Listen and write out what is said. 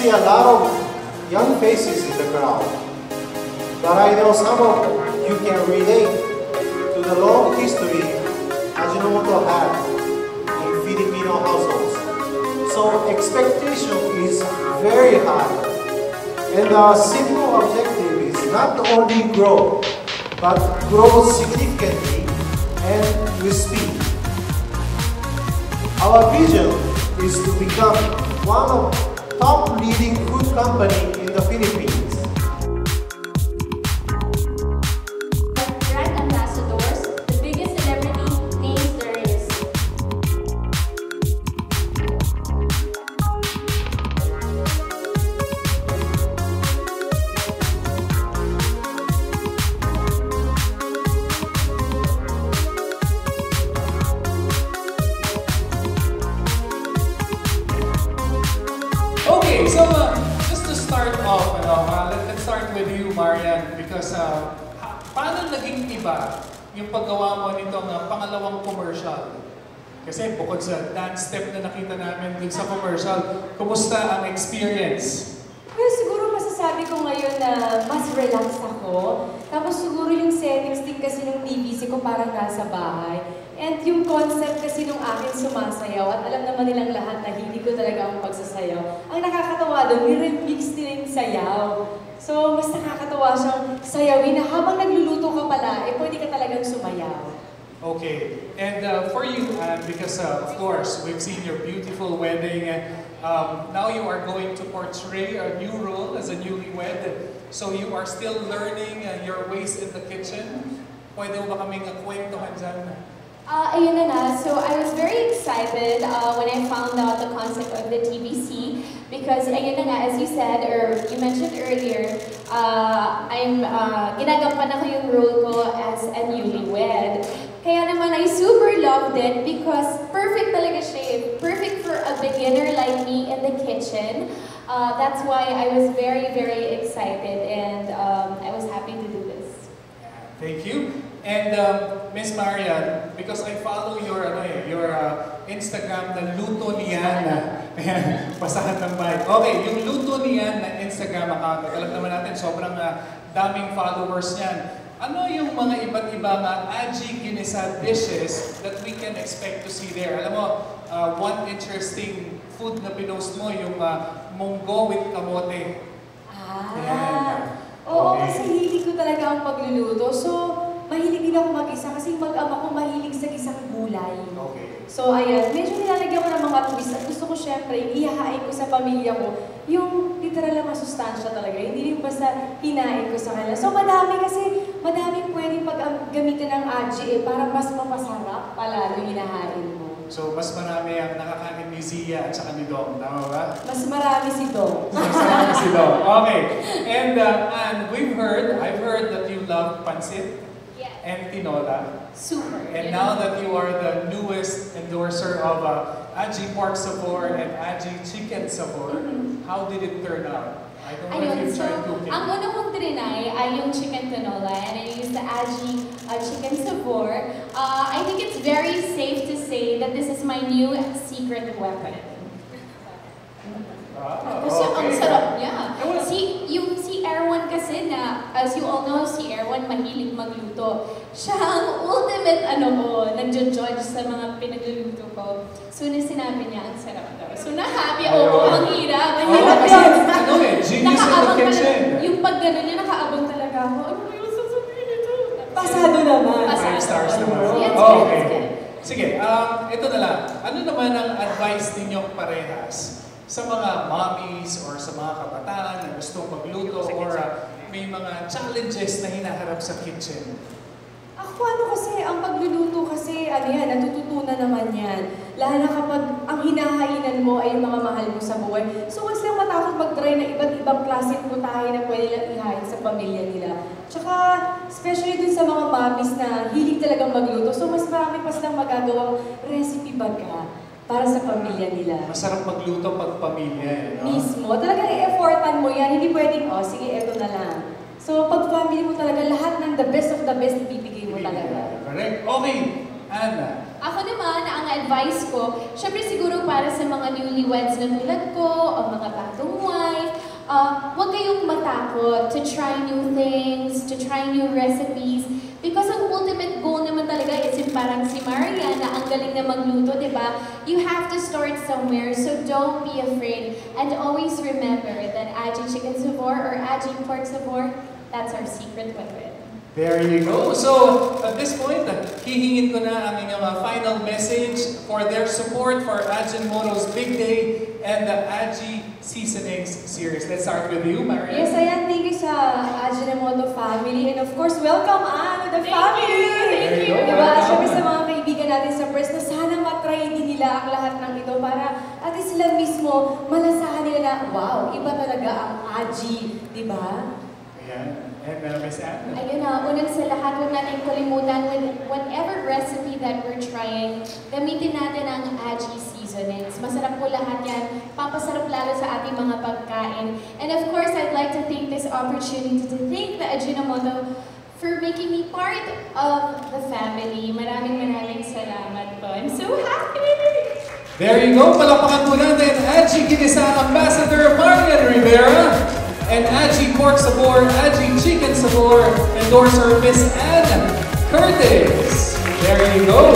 see a lot of young faces in the crowd, but I know some of you can relate to the long history Ajinomoto had in Filipino households. So expectation is very high, and the simple objective is not only grow, but grow significantly and with speed. Our vision is to become one of top leading food company in the Philippines. Brand ambassadors, the biggest celebrity names there is. Okay, so just to start off, let's start with you, Marian, because paano naging iba yung paggawa mo nitong pangalawang commercial? Kasi bukod sa dance step na nakita namin dun sa commercial, kumusta ang experience? Well, siguro masasabi ko ngayon na mas relax ako. Tapos siguro yung settings din kasi ng TVC ko parang nasa bahay. And yung concept kasi nung akin sumasayaw at alam naman nilang lahat na hindi ko talaga ang pagsasayaw. Ang nakakatawa doon, ni-remix din yung sayaw. So, mas nakakatawa siyang sayawin na habang nagluluto ka pala, pwede ka talagang sumayaw. Okay, and for you, because of course, we've seen your beautiful wedding. Now you are going to portray a new role as a newlywed. So you are still learning your ways in the kitchen. Pwede ba kaming kwentuhan dyan? Ayun na na. So I was very excited when I found out the concept of the TVC because ayun na nga, as you said or you mentioned earlier, ginagampanan ko yung role ko as a newlywed. Kaya naman I super loved it because perfect talaga siya. Perfect for a beginner like me in the kitchen. That's why I was very, very excited and I was happy to do this. Thank you. And Miss Marian, because I follow your Instagram na Luto Niyan. Pasahan ng mic. Okay, yung Luto Niyan na Instagram account, alam naman natin, sobrang daming followers niyan. Ano yung mga iba't ibang aji ginisa dishes that we can expect to see there? Alam mo, one interesting food na pinost mo, yung munggo with kamote. Oo, kasi hilig ko talaga ang pagluluto. So, mahilig din ako mag-isa kasi mag-ama ko mahilig sa gisang gulay. Okay. So, ayan, medyo nilalagyan ko ng mga twist at gusto ko syempre, ihahain ko sa pamilya ko yung literal na masustansya talaga. Hindi rin basta hinain ko sa kanila. So, madami pwedeng gamitin ng aji para mas mapasarap palalo hinahain mo. So, mas marami ang nakakain ni Zia at saka ni Dong, tama ba? Mas marami si Dong. Mas marami si Dong. Okay. And I've heard that you love pancit. And tinola. Super. And now that you are the newest endorser of Aji Pork Sabor and Aji Chicken Sabor, how did it turn out? I don't know if you've tried cooking. Ang una kong trinay ay yung chicken tinola and I used the Aji Chicken Sabor. I think it's very safe to say that this is my new secret weapon. Kasi ang sarap niya. Si Erwan kasi na, as you all know, si Erwan mahilig magluto. Siya ang ultimate nagjo-judge sa mga pinagluluto ko. So, nung sinabi niya, ang sarap daw. So, na-happy ako. Ang hirap. Ang hirap yun. Genius in the kitchen. Yung pag gano'n niya, nakaabang talaga ako. Ano ba yung sasabihin ito? Pasado naman. Five stars naman. Yes, Okay. yes. Sige, ito na lang. Ano naman ang advice ninyong parehas sa mga mommies or sa mga kabataan na gustong magluto or may mga challenges na hinaharap sa kitchen? Ako kasi, ang pagluluto kasi, natututunan naman yan. Lalo na kapag ang hinahainan mo ay yung mga mahal mo sa buhay. So, once lang matakot mag-try na iba't ibang klaseng putahe na pwede lang ihain sa pamilya nila. Tsaka, especially dun sa mga mommies na hilig talagang magluto. So, mas marami pa silang magagawang recipe baga para sa pamilya nila. Masarap magluto pag pamilya, no? Mismo. Talagang i-effortan mo yan. Hindi pwedeng, sige, eto na lang. So, pag family mo talaga, lahat ng the best of the best ibibigay mo talaga. Correct. Okay, Anna, Ako naman, ang advice ko, syempre siguro para sa mga newlyweds na tulad ko, o mga bagong wife, huwag kayong matakot to try new things, to try new recipes. Because ang ultimate goal naman talaga is yung parang si Maria na ang galing na magluto, di ba? You have to start somewhere, so don't be afraid. And always remember that Aji Chicken Sabor or Aji Pork Sabor, that's our secret weapon. There you go. So, at this point, hihingin ko na ang inyong final message for their support for Ajinomoto's Big Day and the Aji Seasonings series. Let's start with you, Maria. Yes, ayan, thank you sa Ajinomoto family. And of course, welcome to the family! Thank you. Diba? At syempre Welcome. sa mga kaibigan natin sa press na sana matry din nila ang lahat ng ito para at least sila mismo malasahan nila na, wow, iba talaga ang Aji, di ba? Ayan. And Miss Anne. Ayun na, unang sa lahat, huwag natin kalimutan with whatever recipe that we're trying, gamitin natin ang Aji seasonings. Masarap po lahat yan. Papasarap lalo sa ating mga pagkain. And of course, I'd like to take this opportunity to thank the Ajinomoto for making me part of the family. Maraming salamat po. I'm so happy! There you go. Palakpakan po natin Aji Ginisa Ambassador Marian Rivera and Aji Pork Sabor, Aji Chicken Sabor endorser Miss Anne Curtis. There you go.